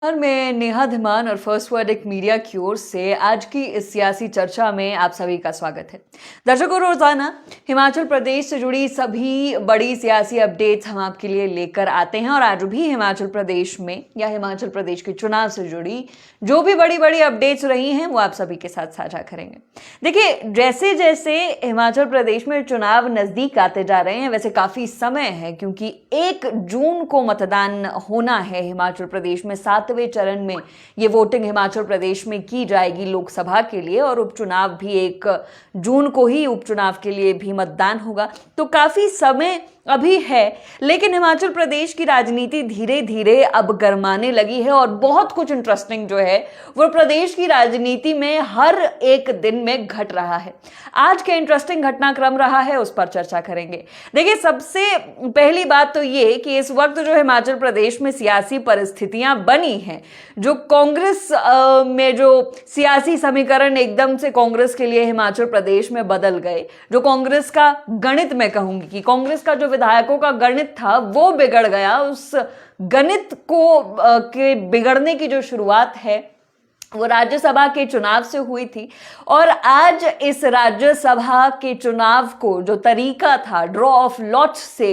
मैं नेहा धीमान और first verdict media की ओर से आज की इस सियासी चर्चा में आप सभी का स्वागत है। दर्शकों, रोजाना हिमाचल प्रदेश से जुड़ी सभी बड़ी सियासी अपडेट्स हम आपके लिए लेकर आते हैं और आज भी हिमाचल प्रदेश में या हिमाचल प्रदेश के चुनाव से जुड़ी जो भी बड़ी बड़ी अपडेट्स रही हैं वो आप सभी के साथ साझा करेंगे। देखिए, जैसे जैसे हिमाचल प्रदेश में चुनाव नजदीक आते जा रहे हैं वैसे काफी समय है, क्योंकि 1 जून को मतदान होना है हिमाचल प्रदेश में। 7वें चरण में ये वोटिंग हिमाचल प्रदेश में की जाएगी लोकसभा के लिए, और उपचुनाव भी 1 जून को ही उपचुनाव के लिए भी मतदान होगा। तो काफी समय अभी है, लेकिन हिमाचल प्रदेश की राजनीति धीरे धीरे अब गरमाने लगी है और बहुत कुछ इंटरेस्टिंग जो है वो प्रदेश की राजनीति में हर एक दिन में घट रहा है। आज के इंटरेस्टिंग घटनाक्रम रहा है उस पर चर्चा करेंगे। देखिए, सबसे पहली बात तो ये कि इस वक्त जो हिमाचल प्रदेश में सियासी परिस्थितियां बनी हैं, जो कांग्रेस में जो सियासी समीकरण एकदम से कांग्रेस के लिए हिमाचल प्रदेश में बदल गए, जो कांग्रेस का गणित, मैं कहूंगी कि कांग्रेस का जो विधायकों का गणित था वो बिगड़ गया। उस गणित को के बिगड़ने की जो शुरुआत है वो राज्यसभा के चुनाव से हुई थी, और आज इस राज्यसभा के चुनाव को जो तरीका था ड्रॉ ऑफ लॉट्स से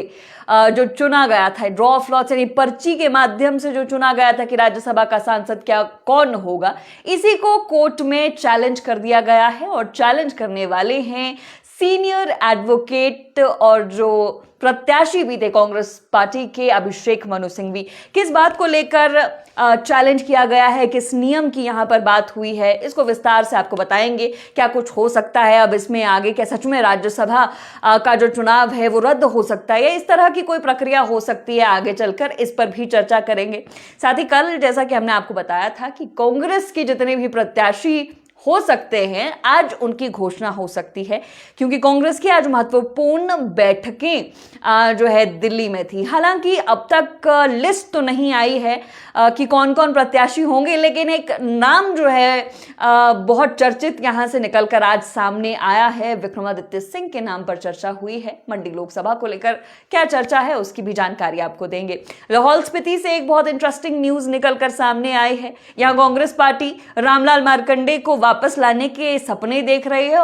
जो चुना गया था, ड्रॉ ऑफ लॉट्स यानी पर्ची के माध्यम से जो चुना गया था कि राज्यसभा का सांसद क्या कौन होगा, इसी को कोर्ट में चैलेंज कर दिया गया है। और चैलेंज करने वाले हैं सीनियर एडवोकेट और जो प्रत्याशी भी थे कांग्रेस पार्टी के, अभिषेक मनु सिंघवी। किस बात को लेकर चैलेंज किया गया है, किस नियम की यहां पर बात हुई है, इसको विस्तार से आपको बताएंगे। क्या कुछ हो सकता है अब इसमें आगे, क्या सच में राज्यसभा का जो चुनाव है वो रद्द हो सकता है, या इस तरह की कोई प्रक्रिया हो सकती है आगे चलकर, इस पर भी चर्चा करेंगे। साथ ही कल जैसा कि हमने आपको बताया था कि कांग्रेस के जितने भी प्रत्याशी हो सकते हैं आज उनकी घोषणा हो सकती है, क्योंकि कांग्रेस की आज महत्वपूर्ण बैठकें जो है दिल्ली में थी। हालांकि अब तक लिस्ट तो नहीं आई है कि कौन कौन प्रत्याशी होंगे, लेकिन एक नाम जो है बहुत चर्चित यहां से निकलकर आज सामने आया है। विक्रमादित्य सिंह के नाम पर चर्चा हुई है। मंडी लोकसभा को लेकर क्या चर्चा है उसकी भी जानकारी आपको देंगे। लाहौल स्पीति से एक बहुत इंटरेस्टिंग न्यूज निकलकर सामने आई है। यहां कांग्रेस पार्टी रामलाल मार्कंडे को वापस लाने के सपने देख रही है,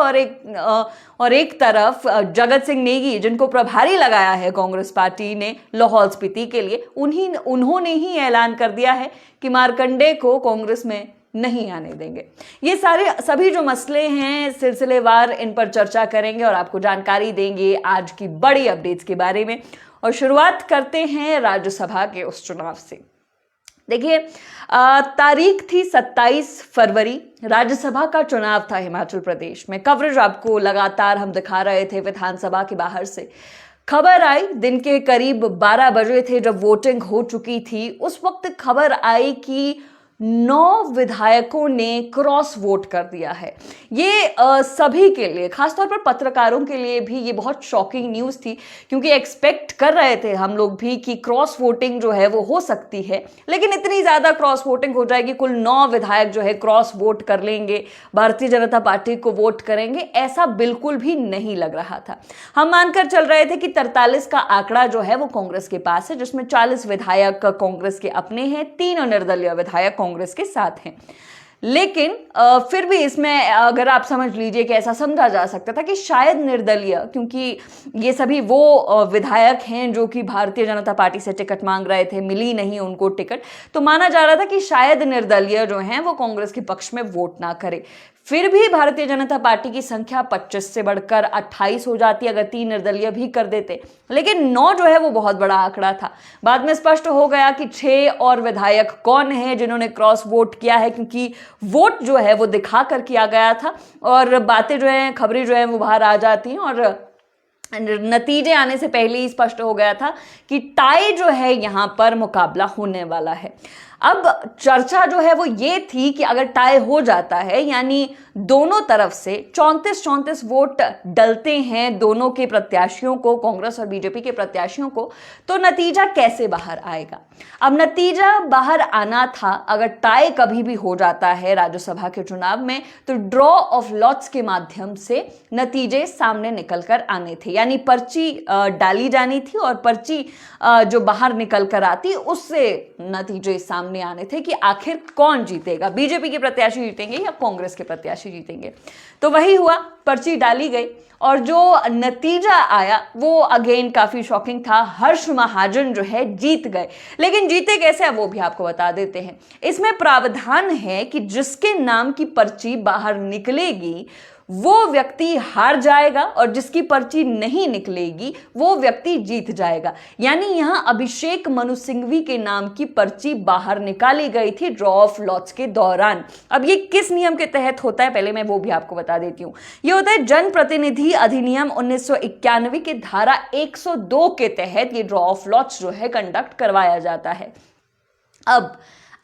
और एक तरफ जगत सिंह नेगी, जिनको प्रभारी लगाया है कांग्रेस पार्टी ने लाहौल स्पीति के लिए, उन्होंने ही ऐलान कर दिया है कि मार्कंडे को कांग्रेस में नहीं आने देंगे। ये सभी जो मसले हैं सिलसिलेवार, इन पर चर्चा करेंगे और आपको जानकारी देंगे आज की बड़ी अपडेट्स के बारे में। और शुरुआत करते हैं राज्यसभा के उस चुनाव से। देखिए, तारीख थी 27 फरवरी, राज्यसभा का चुनाव था हिमाचल प्रदेश में। कवरेज आपको लगातार हम दिखा रहे थे विधानसभा के बाहर से। खबर आई दिन के करीब 12 बजे थे जब वोटिंग हो चुकी थी। उस वक्त खबर आई कि 9 विधायकों ने क्रॉस वोट कर दिया है। ये सभी के लिए, खासतौर पर पत्रकारों के लिए भी ये बहुत शॉकिंग न्यूज़ थी, क्योंकि एक्सपेक्ट कर रहे थे हम लोग भी कि क्रॉस वोटिंग जो है वो हो सकती है, लेकिन इतनी ज़्यादा क्रॉस वोटिंग हो जाएगी, कुल 9 विधायक जो है क्रॉस वोट कर लेंगे, भारतीय जनता पार्टी को वोट करेंगे, ऐसा बिल्कुल भी नहीं लग रहा था। हम मानकर चल रहे थे कि 43 का आंकड़ा जो है वो कांग्रेस के पास है, जिसमें 40 विधायक कांग्रेस के अपने हैं, 3 निर्दलीय विधायक कांग्रेस के साथ हैं। लेकिन फिर भी इसमें अगर आप समझ लीजिए कि ऐसा समझा जा सकता था कि शायद निर्दलीय, क्योंकि ये सभी वो विधायक हैं जो कि भारतीय जनता पार्टी से टिकट मांग रहे थे, मिली नहीं उनको टिकट, तो माना जा रहा था कि शायद निर्दलीय जो हैं वो कांग्रेस के पक्ष में वोट ना करे। फिर भी भारतीय जनता पार्टी की संख्या 25 से बढ़कर 28 हो जाती अगर 3 निर्दलीय भी कर देते, लेकिन 9 जो है वो बहुत बड़ा आंकड़ा था। बाद में स्पष्ट हो गया कि 6 और विधायक कौन है जिन्होंने क्रॉस वोट किया है, क्योंकि वोट जो है वो दिखा कर किया गया था, और बातें जो हैं, खबरें जो हैं वो बाहर आ जाती हैं, और नतीजे आने से पहले ही स्पष्ट हो गया था कि टाई जो है यहां पर मुकाबला होने वाला है। अब चर्चा जो है वो ये थी कि अगर टाई हो जाता है, यानी दोनों तरफ से 34-34 वोट डलते हैं दोनों के प्रत्याशियों को, कांग्रेस और बीजेपी के प्रत्याशियों को, तो नतीजा कैसे बाहर आएगा। अब नतीजा बाहर आना था, अगर टाई कभी भी हो जाता है राज्यसभा के चुनाव में, तो ड्रॉ ऑफ लॉट्स के माध्यम से नतीजे सामने निकल कर आने थे, यानी पर्ची डाली जानी थी और पर्ची जो बाहर निकल कर आती उससे नतीजे सामने सामने आने थे कि आखिर कौन जीतेगा, बीजेपी के प्रत्याशी जीतेंगे या कांग्रेस के प्रत्याशी जीतेंगे। तो वही हुआ, पर्ची डाली गई और जो नतीजा आया वो अगेन काफी शॉकिंग था। हर्ष महाजन जो है जीत गए, लेकिन जीते कैसे वो भी आपको बता देते हैं। इसमें प्रावधान है कि जिसके नाम की पर्ची बाहर निकलेगी वो व्यक्ति हार जाएगा और जिसकी पर्ची नहीं निकलेगी वो व्यक्ति जीत जाएगा। यानी यहां अभिषेक मनु सिंघवी के नाम की पर्ची बाहर निकाली गई थी ड्रॉ ऑफ लॉट्स के दौरान। अब ये किस नियम के तहत होता है पहले मैं वो भी आपको बता देती हूं। ये होता है जनप्रतिनिधि अधिनियम 1991 के धारा 102 के तहत ये ड्रॉ ऑफ लॉट्स जो है कंडक्ट करवाया जाता है। अब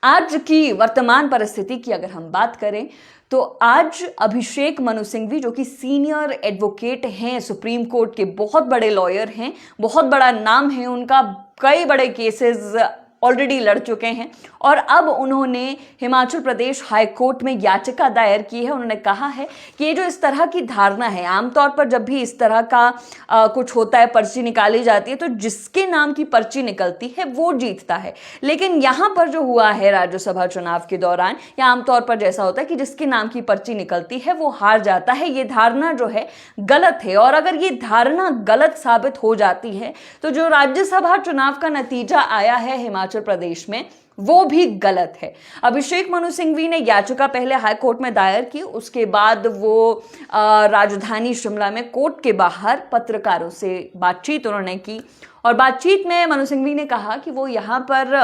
आज की वर्तमान परिस्थिति की अगर हम बात करें तो आज अभिषेक मनु सिंघवी जो कि सीनियर एडवोकेट हैं, सुप्रीम कोर्ट के बहुत बड़े लॉयर हैं, बहुत बड़ा नाम है उनका, कई बड़े केसेस ऑलरेडी लड़ चुके हैं और अब उन्होंने हिमाचल प्रदेश हाई कोर्ट में याचिका दायर की है। उन्होंने कहा है कि ये जो इस तरह की धारणा है, आमतौर पर जब भी इस तरह का कुछ होता है, पर्ची निकाली जाती है तो जिसके नाम की पर्ची निकलती है वो जीतता है, लेकिन यहाँ पर जो हुआ है राज्यसभा चुनाव के दौरान या आमतौर पर जैसा होता है कि जिसके नाम की पर्ची निकलती है वो हार जाता है। ये धारणा जो है गलत है और अगर ये धारणा गलत साबित हो जाती है तो जो राज्यसभा चुनाव का नतीजा आया है हिमाचल प्रदेश में वो भी गलत है। अभिषेक मनु सिंघवी ने याचिका पहले हाई कोर्ट में दायर की, उसके बाद वो राजधानी शिमला में कोर्ट के बाहर पत्रकारों से बातचीत उन्होंने की और बातचीत में मनु सिंघवी ने कहा कि वो यहाँ पर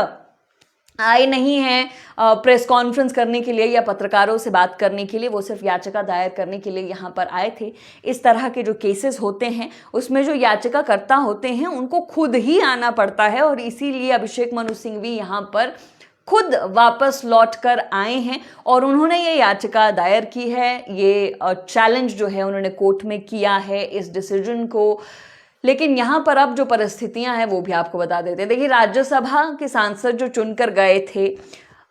आए नहीं हैं प्रेस कॉन्फ्रेंस करने के लिए या पत्रकारों से बात करने के लिए, वो सिर्फ याचिका दायर करने के लिए यहाँ पर आए थे। इस तरह के जो केसेस होते हैं उसमें जो याचिकाकर्ता होते हैं उनको खुद ही आना पड़ता है और इसीलिए अभिषेक मनु सिंघवी यहाँ पर खुद वापस लौट कर आए हैं और उन्होंने ये याचिका दायर की है। ये चैलेंज जो है उन्होंने कोर्ट में किया है इस डिसीजन को। लेकिन यहाँ पर अब जो परिस्थितियां हैं वो भी आपको बता देते हैं। देखिए, राज्यसभा के सांसद जो चुनकर गए थे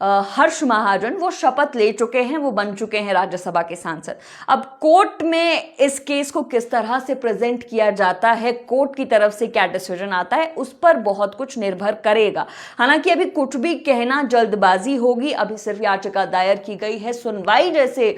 हर्ष महाजन, वो शपथ ले चुके हैं, वो बन चुके हैं राज्यसभा के सांसद। अब कोर्ट में इस केस को किस तरह से प्रेजेंट किया जाता है, कोर्ट की तरफ से क्या डिसीजन आता है, उस पर बहुत कुछ निर्भर करेगा। हालांकि अभी कुछ भी कहना जल्दबाजी होगी, अभी सिर्फ याचिका दायर की गई है, सुनवाई जैसे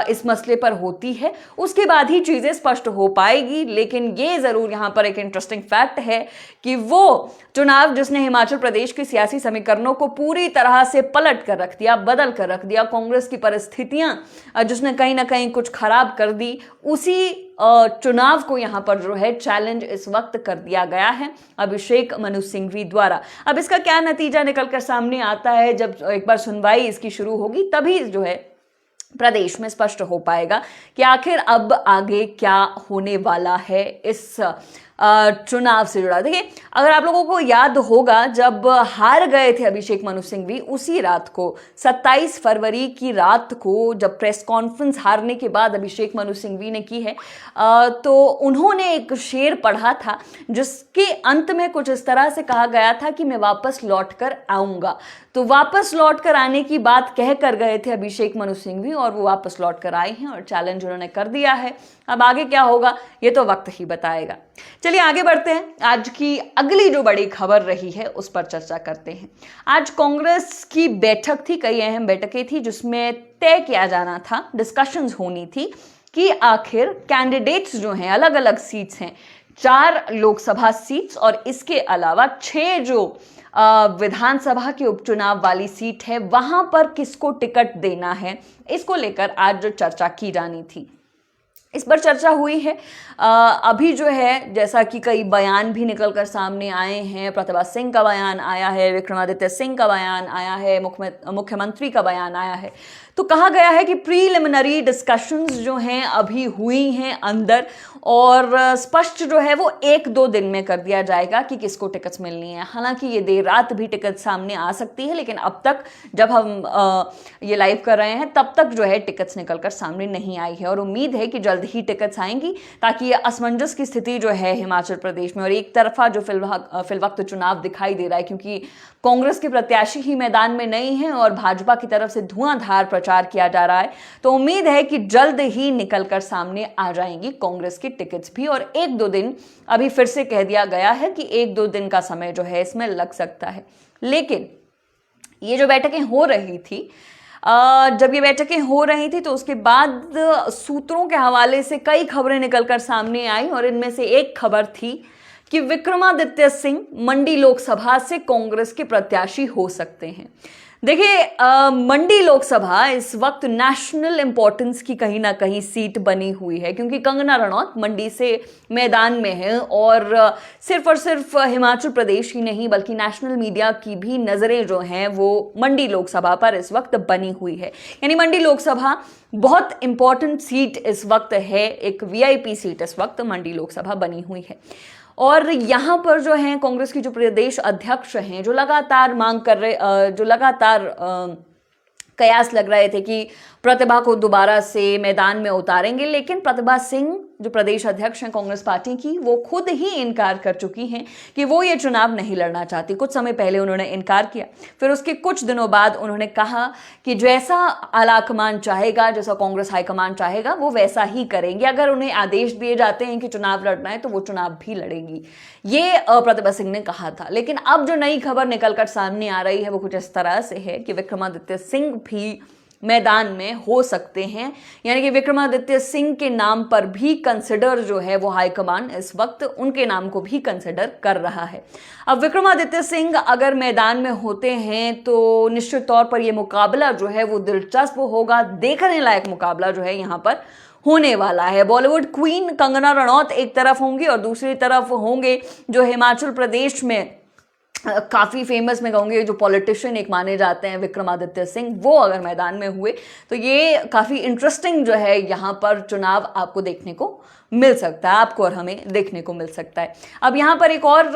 इस मसले पर होती है उसके बाद ही चीजें स्पष्ट हो पाएगी। लेकिन ये जरूर यहाँ पर एक इंटरेस्टिंग फैक्ट है कि वो चुनाव जिसने हिमाचल प्रदेश के सियासी समीकरणों को पूरी तरह से पलट कर रख दिया, बदल कर रख दिया, कांग्रेस की परिस्थितियां जिसने कहीं ना कहीं कुछ खराब कर दी, उसी चुनाव को यहां पर जो है चैलेंज इस वक्त कर दिया गया है अभिषेक मनु सिंघवी द्वारा। अब इसका क्या नतीजा निकलकर सामने आता है, जब एक बार सुनवाई इसकी शुरू होगी तभी जो है प्रदेश में स्पष्ट हो पाएगा कि आखिर अब आगे क्या होने वाला है इस चुनाव से जुड़ा। देखिए, अगर आप लोगों को याद होगा जब हार गए थे अभिषेक मनु सिंघवी, उसी रात को 27 फरवरी की रात को जब प्रेस कॉन्फ्रेंस हारने के बाद अभिषेक मनु सिंघवी ने की है तो उन्होंने एक शेर पढ़ा था जिसके अंत में कुछ इस तरह से कहा गया था कि मैं वापस लौट कर आऊंगा। तो वापस लौट कर आने की बात कह कर गए थे अभिषेक मनु सिंघवी और वो वापस लौट कर आए हैं और चैलेंज उन्होंने कर दिया है। अब आगे क्या होगा ये तो वक्त ही बताएगा। चलिए आगे बढ़ते हैं, आज की अगली जो बड़ी खबर रही है उस पर चर्चा करते हैं। आज कांग्रेस की बैठक थी, कई अहम बैठकें थी जिसमें तय किया जाना था, डिस्कशंस होनी थी कि आखिर कैंडिडेट्स जो हैं, अलग अलग सीट्स हैं, 4 लोकसभा सीट्स और इसके अलावा 6 जो विधानसभा के उपचुनाव वाली सीट है वहां पर किसको टिकट देना है, इसको लेकर आज जो चर्चा की जानी थी इस पर चर्चा हुई है। अभी जो है जैसा कि कई बयान भी निकलकर सामने आए हैं, प्रतिभा सिंह का बयान आया है, विक्रमादित्य सिंह का बयान आया है, मुख्यमंत्री का बयान आया है, तो कहा गया है कि प्रीलिमिनरी डिस्कशंस जो हैं अभी हुई हैं अंदर और स्पष्ट जो है वो 1-2 दिन में कर दिया जाएगा कि किसको टिकट्स मिलनी है। हालांकि ये देर रात भी टिकट सामने आ सकती है, लेकिन अब तक जब हम ये लाइव कर रहे हैं तब तक जो है टिकट्स निकलकर सामने नहीं आई है और उम्मीद है कि जल्द ही टिकट्स आएंगी ताकि ये असमंजस की स्थिति जो है हिमाचल प्रदेश में और एक तरफा जो फिलवक्त चुनाव दिखाई दे रहा है, क्योंकि कांग्रेस के प्रत्याशी ही मैदान में नहीं है और भाजपा की तरफ से धुआंधार प्रचार किया जा रहा है, तो उम्मीद है कि जल्द ही निकलकर सामने आ जाएंगी कांग्रेस की टिकट्स भी। और 1-2 दिन अभी फिर से कह दिया गया है कि 1-2 दिन का समय जो है इसमें लग सकता है। लेकिन ये जो बैठकें हो रही थी, जब ये बैठकें हो रही थी तो उसके बाद सूत्रों के हवाले से कई खबरें निकलकर सामने आई और इनमें से एक खबर थी कि विक्रमादित्य सिंह मंडी लोकसभा से कांग्रेस के प्रत्याशी हो सकते हैं। देखिए, मंडी लोकसभा इस वक्त नेशनल इंपॉर्टेंस की कहीं ना कहीं सीट बनी हुई है, क्योंकि कंगना रनौत मंडी से मैदान में है और सिर्फ हिमाचल प्रदेश ही नहीं बल्कि नेशनल मीडिया की भी नज़रें जो हैं वो मंडी लोकसभा पर इस वक्त बनी हुई है। यानी मंडी लोकसभा बहुत इंपॉर्टेंट सीट इस वक्त है, एक वीआईपी सीट इस वक्त मंडी लोकसभा बनी हुई है। और यहाँ पर जो है कांग्रेस की जो प्रदेश अध्यक्ष हैं, जो लगातार मांग कर रहे, जो लगातार कयास लग रहे थे कि प्रतिभा को दोबारा से मैदान में उतारेंगे, लेकिन प्रतिभा सिंह जो प्रदेश अध्यक्ष हैं कांग्रेस पार्टी की, वो खुद ही इनकार कर चुकी हैं कि वो ये चुनाव नहीं लड़ना चाहती। कुछ समय पहले उन्होंने इनकार किया, फिर उसके कुछ दिनों बाद उन्होंने कहा कि जैसा आलाकमान चाहेगा, जैसा कांग्रेस हाईकमान चाहेगा वो वैसा ही करेंगे। अगर उन्हें आदेश दिए जाते हैं कि चुनाव लड़ना है तो वो चुनाव भी लड़ेंगी, ये प्रतिभा सिंह ने कहा था। लेकिन अब जो नई खबर निकलकर सामने आ रही है वो कुछ इस तरह से है कि विक्रमादित्य सिंह भी मैदान में हो सकते हैं, यानी कि विक्रमादित्य सिंह के नाम पर भी कंसिडर जो है वो हाईकमान इस वक्त उनके नाम को भी कंसिडर कर रहा है। अब विक्रमादित्य सिंह अगर मैदान में होते हैं तो निश्चित तौर पर यह मुकाबला जो है वो दिलचस्प होगा, देखने लायक मुकाबला जो है यहाँ पर होने वाला है। बॉलीवुड क्वीन कंगना रनौत एक तरफ होंगी और दूसरी तरफ होंगे जो हिमाचल प्रदेश में काफ़ी फेमस मैं कहूँगी जो पॉलिटिशियन एक माने जाते हैं विक्रमादित्य सिंह, वो अगर मैदान में हुए तो ये काफ़ी इंटरेस्टिंग जो है यहाँ पर चुनाव आपको देखने को मिल सकता है, आपको और हमें देखने को मिल सकता है। अब यहाँ पर एक और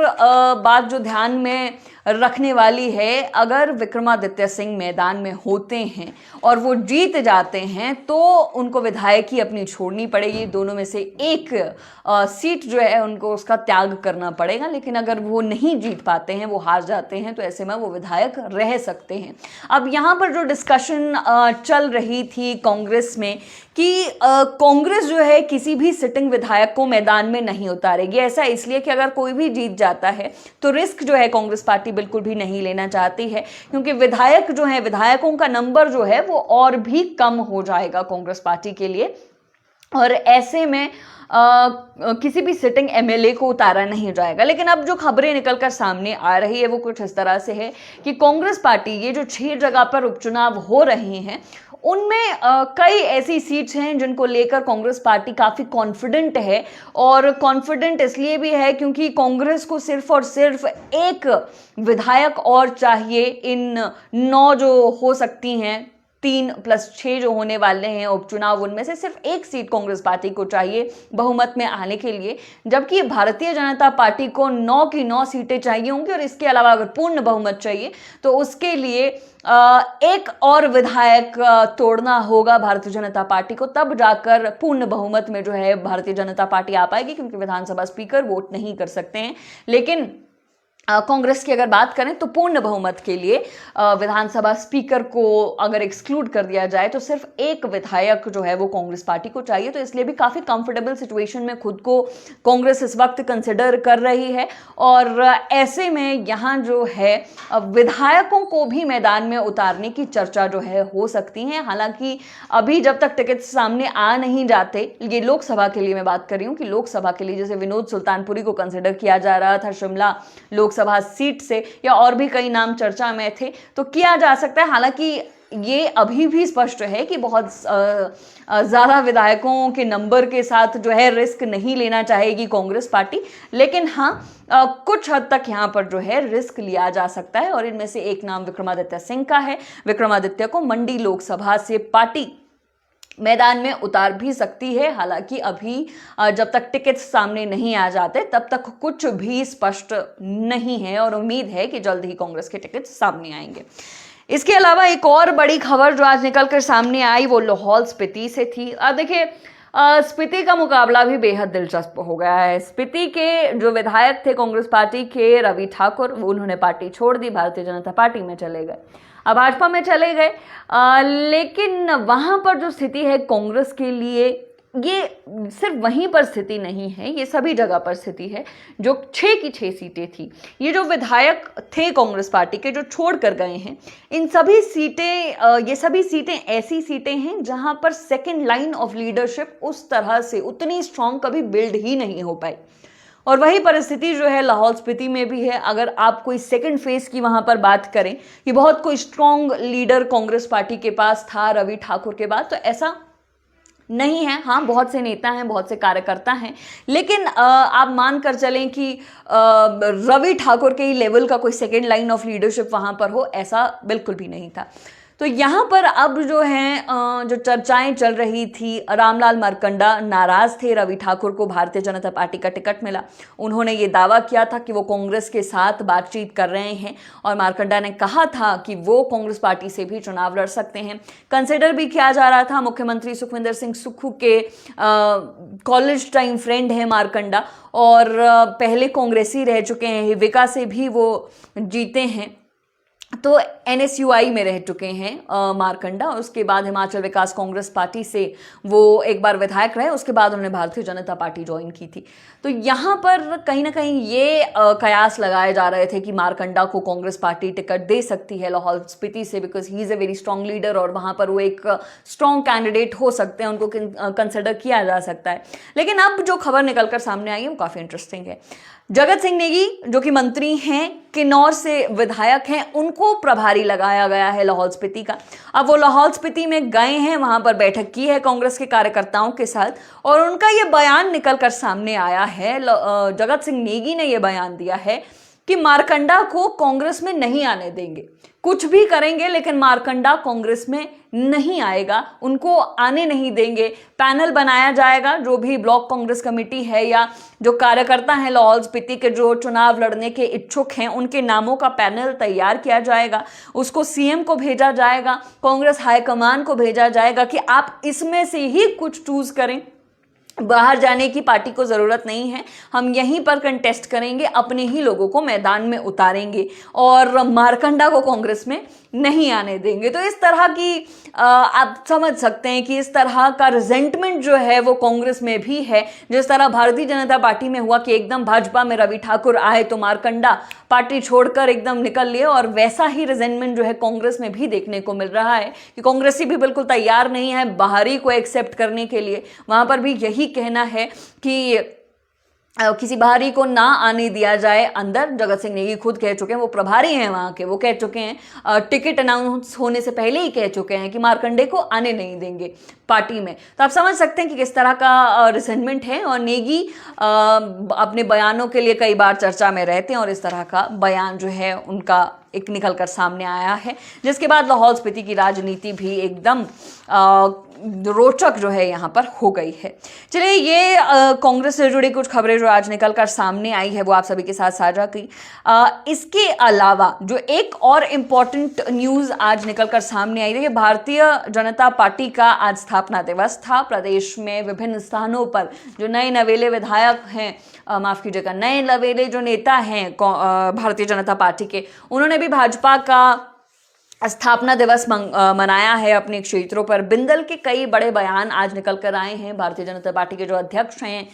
बात जो ध्यान में रखने वाली है, अगर विक्रमादित्य सिंह मैदान में होते हैं और वो जीत जाते हैं तो उनको विधायकी अपनी छोड़नी पड़ेगी, दोनों में से एक सीट जो है उनको उसका त्याग करना पड़ेगा। लेकिन अगर वो नहीं जीत पाते हैं, वो हार जाते हैं, तो ऐसे में वो विधायक रह सकते हैं। अब यहाँ पर जो डिस्कशन चल रही थी कांग्रेस में कि कांग्रेस जो है किसी भी सिटिंग विधायक को मैदान में नहीं उतारेगी, ऐसा इसलिए कि अगर कोई भी जीत जाता है तो रिस्क जो है कांग्रेस पार्टी बिल्कुल भी नहीं लेना चाहती है, क्योंकि विधायक जो है, विधायकों का नंबर जो है वो और भी कम हो जाएगा कांग्रेस पार्टी के लिए, और ऐसे में किसी भी सिटिंग एमएलए को उतारा नहीं जाएगा। लेकिन अब जो खबरें निकलकर सामने आ रही है वो कुछ इस तरह से है कि कांग्रेस पार्टी ये जो 6 जगह पर उपचुनाव हो रहे हैं उनमें कई ऐसी सीट्स हैं जिनको लेकर कांग्रेस पार्टी काफ़ी कॉन्फिडेंट है, और कॉन्फिडेंट इसलिए भी है क्योंकि कांग्रेस को सिर्फ और सिर्फ एक विधायक और चाहिए। इन 9 जो हो सकती हैं, 3+6 जो होने वाले हैं उपचुनाव, उनमें से सिर्फ एक सीट कांग्रेस पार्टी को चाहिए बहुमत में आने के लिए, जबकि भारतीय जनता पार्टी को 9 की 9 सीटें चाहिए होंगी। और इसके अलावा अगर पूर्ण बहुमत चाहिए तो उसके लिए एक और विधायक तोड़ना होगा भारतीय जनता पार्टी को, तब जाकर पूर्ण बहुमत में जो है भारतीय जनता पार्टी आ पाएगी, क्योंकि विधानसभा स्पीकर वोट नहीं कर सकते हैं। लेकिन कांग्रेस की अगर बात करें तो पूर्ण बहुमत के लिए विधानसभा स्पीकर को अगर एक्सक्लूड कर दिया जाए तो सिर्फ एक विधायक जो है वो कांग्रेस पार्टी को चाहिए। तो इसलिए भी काफ़ी कंफर्टेबल सिचुएशन में खुद को कांग्रेस इस वक्त कंसिडर कर रही है, और ऐसे में यहाँ जो है विधायकों को भी मैदान में उतारने की चर्चा जो है हो सकती है। हालांकि अभी जब तक टिकट सामने आ नहीं जाते, ये लोकसभा के लिए मैं बात कर रही हूँ कि लोकसभा के लिए जैसे विनोद सुल्तानपुरी को कंसिडर किया जा रहा था शिमला लोकसभा सीट से, या और भी कई नाम चर्चा में थे, तो किया जा सकता है। हालांकि ये अभी भी स्पष्ट है कि बहुत ज़्यादा विधायकों के नंबर के साथ जो है रिस्क नहीं लेना चाहेगी कांग्रेस पार्टी, लेकिन हाँ कुछ हद तक यहाँ पर जो है रिस्क लिया जा सकता है, और इनमें से एक नाम विक्रमादित्य सिंह का है। विक्रमादित्य को मंडी लोकसभा से पार्टी मैदान में उतार भी सकती है। हालांकि अभी जब तक टिकट सामने नहीं आ जाते तब तक कुछ भी स्पष्ट नहीं है, और उम्मीद है कि जल्द ही कांग्रेस के टिकट सामने आएंगे। इसके अलावा एक और बड़ी खबर जो आज निकल कर सामने आई वो लाहौल स्पीति से थी। देखिए, स्पीति का मुकाबला भी बेहद दिलचस्प हो गया है। स्पीति के जो विधायक थे कांग्रेस पार्टी के रवि ठाकुर, उन्होंने पार्टी छोड़ दी, भारतीय जनता पार्टी में चले गए, अब भाजपा में चले गए। लेकिन वहाँ पर जो स्थिति है कांग्रेस के लिए ये सिर्फ वहीं पर स्थिति नहीं है, ये सभी जगह पर स्थिति है। जो 6 की 6 सीटें थी, ये जो विधायक थे कांग्रेस पार्टी के जो छोड़ कर गए हैं, इन सभी सीटें, ये सभी सीटें ऐसी सीटें हैं जहां पर सेकेंड लाइन ऑफ लीडरशिप उस तरह से उतनी स्ट्रांग कभी बिल्ड ही नहीं हो पाई। और वही परिस्थिति जो है लाहौल स्पीति में भी है। अगर आप कोई सेकंड फेज की वहां पर बात करें कि बहुत कोई स्ट्रांग लीडर कांग्रेस पार्टी के पास था रवि ठाकुर के बाद, तो ऐसा नहीं है। हाँ, बहुत से नेता हैं, बहुत से कार्यकर्ता हैं, लेकिन आप मान कर चलें कि रवि ठाकुर के ही लेवल का कोई सेकेंड लाइन ऑफ लीडरशिप वहां पर हो, ऐसा बिल्कुल भी नहीं था। तो यहाँ पर अब जो है जो चर्चाएं चल रही थी, रामलाल मारकंडा नाराज थे, रवि ठाकुर को भारतीय जनता पार्टी का टिकट मिला। उन्होंने ये दावा किया था कि वो कांग्रेस के साथ बातचीत कर रहे हैं और मारकंडा ने कहा था कि वो कांग्रेस पार्टी से भी चुनाव लड़ सकते हैं। कंसिडर भी किया जा रहा था। मुख्यमंत्री सुखविंदर सिंह सुक्खू के कॉलेज टाइम फ्रेंड है मारकंडा और पहले कांग्रेसी रह चुके हैं, हिविका से भी वो जीते हैं, तो NSUI में रह चुके हैं मारकंडा। उसके बाद हिमाचल विकास कांग्रेस पार्टी से वो एक बार विधायक रहे, उसके बाद उन्होंने भारतीय जनता पार्टी ज्वाइन की थी। तो यहाँ पर कहीं ना कहीं ये कयास लगाए जा रहे थे कि मारकंडा को कांग्रेस पार्टी टिकट दे सकती है लाहौल स्पीति से, because he is a very strong leader और वहाँ पर वो एक स्ट्रांग कैंडिडेट हो सकते हैं, उनको कंसिडर किया जा सकता है। लेकिन अब जो खबर निकल कर सामने आई है वो काफ़ी इंटरेस्टिंग है। जगत सिंह नेगी जो कि मंत्री हैं, किन्नौर से विधायक हैं, उनको प्रभारी लगाया गया है लाहौल स्पीति का। अब वो लाहौल स्पीति में गए हैं, वहां पर बैठक की है कांग्रेस के कार्यकर्ताओं के साथ और उनका ये बयान निकल कर सामने आया है। जगत सिंह नेगी ने ये बयान दिया है कि मारकंडा को कांग्रेस में नहीं आने देंगे, कुछ भी करेंगे लेकिन मारकंडा कांग्रेस में नहीं आएगा, उनको आने नहीं देंगे। पैनल बनाया जाएगा, जो भी ब्लॉक कांग्रेस कमेटी है या जो कार्यकर्ता हैं लाहौल स्पीति के जो चुनाव लड़ने के इच्छुक हैं, उनके नामों का पैनल तैयार किया जाएगा, उसको CM को भेजा जाएगा, कांग्रेस हाईकमान को भेजा जाएगा कि आप इसमें से ही कुछ चूज करें, बाहर जाने की पार्टी को जरूरत नहीं है, हम यहीं पर कंटेस्ट करेंगे, अपने ही लोगों को मैदान में उतारेंगे और मारकंडा को कांग्रेस में नहीं आने देंगे। तो इस तरह की आप समझ सकते हैं कि इस तरह का रिजेंटमेंट जो है वो कांग्रेस में भी है। जिस तरह भारतीय जनता पार्टी में हुआ कि एकदम भाजपा में रवि ठाकुर आए तो मारकंडा पार्टी छोड़कर एकदम निकल लिए, और वैसा ही रिजेंटमेंट जो है कांग्रेस में भी देखने को मिल रहा है कि कांग्रेसी भी बिल्कुल तैयार नहीं है बाहरी को एक्सेप्ट करने के लिए। वहां पर भी यही कहना है कि किसी बाहरी को ना आने दिया जाए अंदर। जगत सिंह नेगी खुद कह चुके हैं, वो प्रभारी हैं वहाँ के, वो कह चुके हैं, टिकट अनाउंस होने से पहले ही कह चुके हैं कि मारकंडे को आने नहीं देंगे पार्टी में। तो आप समझ सकते हैं कि किस तरह का रिसेंटमेंट है। और नेगी अपने बयानों के लिए कई बार चर्चा में रहते हैं और इस तरह का बयान जो है उनका एक निकल कर सामने आया है, जिसके बाद लाहौल स्पीति की राजनीति भी एकदम रोचक जो है यहाँ पर हो गई है। चलिए, ये कांग्रेस से जुड़ी कुछ खबरें जो आज निकल कर सामने आई है वो आप सभी के साथ साझा की। इसके अलावा जो एक और इम्पॉर्टेंट न्यूज़ आज निकल कर सामने आई, देखिए भारतीय जनता पार्टी का आज स्थापना दिवस था। प्रदेश में विभिन्न स्थानों पर जो नए नवेले विधायक हैं, माफ़ कीजिएगा, नए नवेले जो नेता हैं भारतीय जनता पार्टी के, उन्होंने भी भाजपा का स्थापना दिवस मनाया है अपने क्षेत्रों पर। बिंदल के कई बड़े बयान आज निकल कर आए हैं। भारतीय जनता पार्टी के जो अध्यक्ष हैं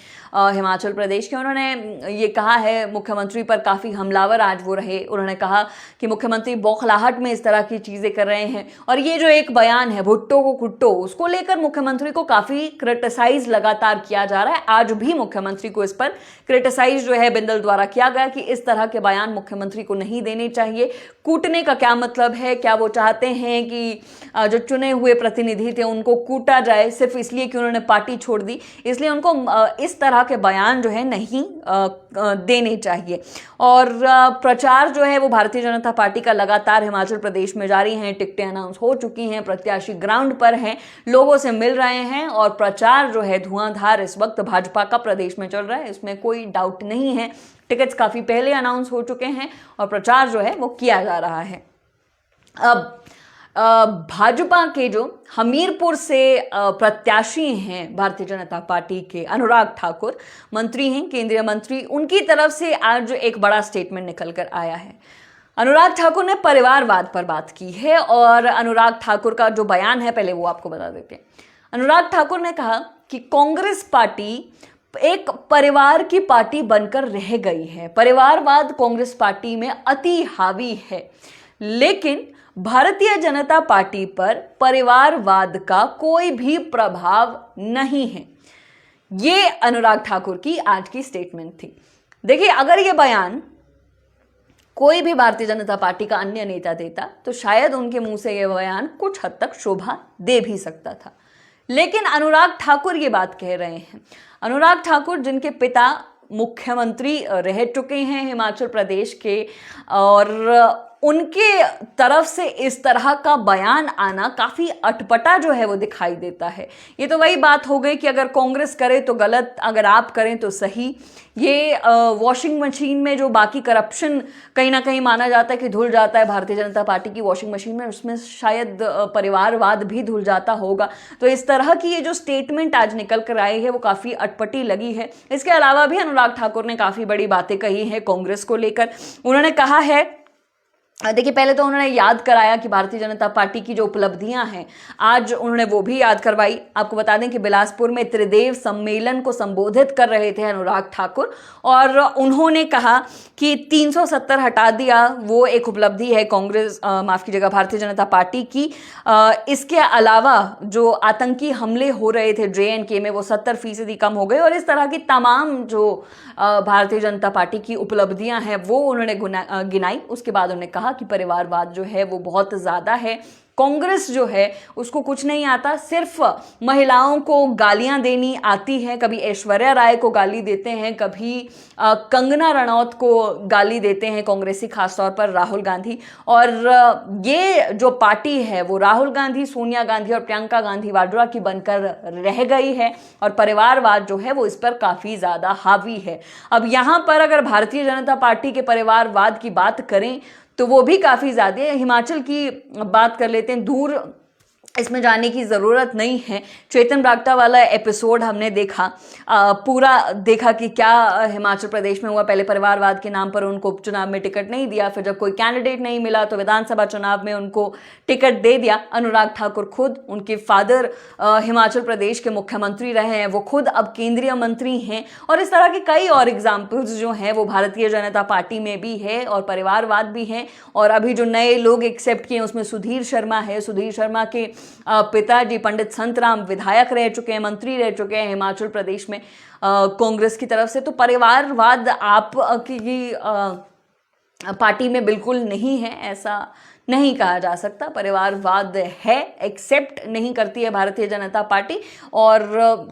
हिमाचल प्रदेश के, उन्होंने ये कहा है, मुख्यमंत्री पर काफ़ी हमलावर आज वो रहे। उन्होंने कहा कि मुख्यमंत्री बौखलाहट में इस तरह की चीज़ें कर रहे हैं। और ये जो एक बयान है भुट्टो को कुट्टो, उसको लेकर मुख्यमंत्री को काफ़ी क्रिटिसाइज लगातार किया जा रहा है। आज भी मुख्यमंत्री को इस पर क्रिटिसाइज जो है बिंदल द्वारा किया गया कि इस तरह के बयान मुख्यमंत्री को नहीं देने चाहिए। कूटने का क्या मतलब है? क्या वो चाहते हैं कि जो चुने हुए प्रतिनिधि थे उनको कूटा जाए सिर्फ इसलिए कि उन्होंने पार्टी छोड़ दी? इसलिए उनको इस तरह के बयान जो है नहीं देने चाहिए। और प्रचार जो है वो भारतीय जनता पार्टी का लगातार हिमाचल प्रदेश में जारी है। टिकटें अनाउंस हो चुकी हैं, प्रत्याशी ग्राउंड पर हैं, लोगों से मिल रहे हैं और प्रचार जो है धुआंधार इस वक्त भाजपा का प्रदेश में चल रहा है, इसमें कोई डाउट नहीं है। टिकट्स काफ़ी पहले अनाउंस हो चुके हैं और प्रचार जो है वो किया जा रहा है। अब भाजपा के जो हमीरपुर से प्रत्याशी हैं भारतीय जनता पार्टी के, अनुराग ठाकुर मंत्री हैं, केंद्रीय मंत्री, उनकी तरफ से आज एक बड़ा स्टेटमेंट निकल कर आया है। अनुराग ठाकुर ने परिवारवाद पर बात की है और अनुराग ठाकुर का जो बयान है पहले वो आपको बता देते हैं। अनुराग ठाकुर ने कहा कि कांग्रेस पार्टी एक परिवार की पार्टी बनकर रह गई है। परिवारवाद कांग्रेस पार्टी में अति हावी है, लेकिन भारतीय जनता पार्टी पर परिवारवाद का कोई भी प्रभाव नहीं है। ये अनुराग ठाकुर की आज की स्टेटमेंट थी। देखिए, अगर ये बयान कोई भी भारतीय जनता पार्टी का अन्य नेता देता तो शायद उनके मुंह से यह बयान कुछ हद तक शोभा दे भी सकता था, लेकिन अनुराग ठाकुर ये बात कह रहे हैं। अनुराग ठाकुर, जिनके पिता मुख्यमंत्री रह चुके हैं हिमाचल प्रदेश के, और उनके तरफ से इस तरह का बयान आना काफ़ी अटपटा जो है वो दिखाई देता है। ये तो वही बात हो गई कि अगर कांग्रेस करे तो गलत, अगर आप करें तो सही। ये वॉशिंग मशीन में जो बाकी करप्शन कहीं ना कहीं माना जाता है कि धुल जाता है भारतीय जनता पार्टी की वॉशिंग मशीन में, उसमें शायद परिवारवाद भी धुल जाता होगा। तो इस तरह की ये जो स्टेटमेंट आज निकल कर आई है वो काफ़ी अटपटी लगी है। इसके अलावा भी अनुराग ठाकुर ने काफ़ी बड़ी बातें कही हैं कांग्रेस को लेकर। उन्होंने कहा है, देखिए, पहले तो उन्होंने याद कराया कि भारतीय जनता पार्टी की जो उपलब्धियां हैं आज उन्होंने वो भी याद करवाई। आपको बता दें कि बिलासपुर में त्रिदेव सम्मेलन को संबोधित कर रहे थे अनुराग ठाकुर, और उन्होंने कहा कि 370 हटा दिया, वो एक उपलब्धि है कांग्रेस, माफ कीजिएगा, भारतीय जनता पार्टी की। इसके अलावा जो आतंकी हमले हो रहे थे JNK में वो 70% कम हो गए, और इस तरह की तमाम जो भारतीय जनता पार्टी की उपलब्धियां हैं वो उन्होंने गिनाई। उसके बाद उन्होंने कहा कि परिवारवाद जो है वो बहुत ज़्यादा है। कांग्रेस जो है उसको कुछ नहीं आता, सिर्फ महिलाओं को गालियां देनी आती हैं। कभी ऐश्वर्या राय को गाली देते हैं, कभी कंगना रनौत को गाली देते हैं कांग्रेसी, खासतौर पर राहुल गांधी। और ये जो पार्टी है वो राहुल गांधी, सोनिया गांधी और प्रियंका गांधी वाड्रा की बनकर रह गई है, और परिवारवाद जो है वो इस पर काफ़ी ज़्यादा हावी है। अब यहाँ पर अगर भारतीय जनता पार्टी के परिवारवाद की बात करें तो वो भी काफ़ी ज़्यादा है। हिमाचल की बात कर लेते हैं, दूर इसमें जाने की ज़रूरत नहीं है। चेतन ब्राक्टा वाला एपिसोड हमने देखा, पूरा देखा कि क्या हिमाचल प्रदेश में हुआ। पहले परिवारवाद के नाम पर उनको उपचुनाव में टिकट नहीं दिया, फिर जब कोई कैंडिडेट नहीं मिला तो विधानसभा चुनाव में उनको टिकट दे दिया। अनुराग ठाकुर खुद, उनके फादर हिमाचल प्रदेश के मुख्यमंत्री रहे हैं, वो खुद अब केंद्रीय मंत्री हैं, और इस तरह के कई और एग्जाम्पल्स जो हैं वो भारतीय जनता पार्टी में भी है और परिवारवाद भी है। और अभी जो नए लोग एक्सेप्ट किए उसमें सुधीर शर्मा है। सुधीर शर्मा के पिताजी पंडित संतराम विधायक रह चुके हैं, मंत्री रह चुके हैं हिमाचल प्रदेश में कांग्रेस की तरफ से। तो परिवारवाद आप की पार्टी में बिल्कुल नहीं है, ऐसा नहीं कहा जा सकता। परिवारवाद है, एक्सेप्ट नहीं करती है भारतीय जनता पार्टी, और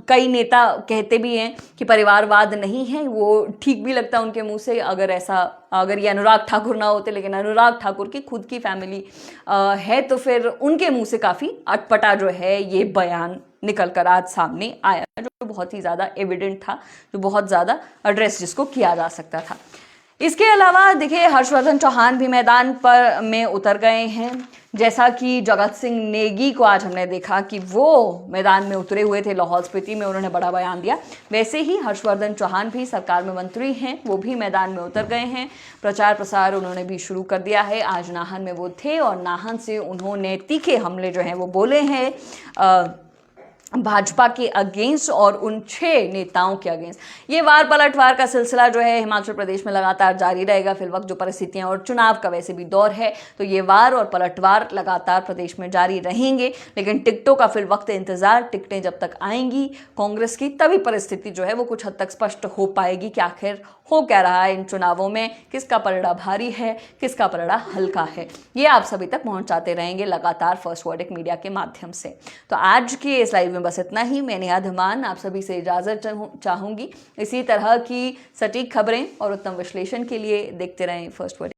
कई नेता कहते भी हैं कि परिवारवाद नहीं है। वो ठीक भी लगता है उनके मुंह से, अगर ये अनुराग ठाकुर ना होते, लेकिन अनुराग ठाकुर की खुद की फैमिली है, तो फिर उनके मुंह से काफ़ी अटपटा जो है ये बयान निकल कर आज सामने आया, जो बहुत ही ज़्यादा एविडेंट था, जो बहुत ज़्यादा एड्रेस जिसको किया जा सकता था। इसके अलावा देखिए, हर्षवर्धन चौहान भी मैदान पर में उतर गए हैं। जैसा कि जगत सिंह नेगी को आज हमने देखा कि वो मैदान में उतरे हुए थे लाहौल स्पीति में, उन्होंने बड़ा बयान दिया, वैसे ही हर्षवर्धन चौहान भी सरकार में मंत्री हैं, वो भी मैदान में उतर गए हैं। प्रचार प्रसार उन्होंने भी शुरू कर दिया है। आज नाहन में वो थे और नाहन से उन्होंने तीखे हमले जो हैं वो बोले हैं भाजपा के अगेंस्ट और उन 6 नेताओं के अगेंस्ट। ये वार पलटवार का सिलसिला जो है हिमाचल प्रदेश में लगातार जारी रहेगा। फिर वक्त जो परिस्थितियां और चुनाव का वैसे भी दौर है, तो ये वार और पलटवार लगातार प्रदेश में जारी रहेंगे। लेकिन टिकटों का फिर वक्त इंतजार, टिकटें जब तक आएंगी कांग्रेस की, तभी परिस्थिति जो है वो कुछ हद तक स्पष्ट हो पाएगी कि आखिर हो क्या रहा है इन चुनावों में, किसका पलड़ा भारी है, किसका पलड़ा हल्का है। ये आप सभी तक पहुंचाते रहेंगे लगातार फर्स्ट वर्डिक मीडिया के माध्यम से। तो आज की इस लाइव में बस इतना ही। मैं नेहा धीमान आप सभी से इजाजत चाहूंगी। इसी तरह की सटीक खबरें और उत्तम विश्लेषण के लिए देखते रहें फर्स्ट वर्डिक।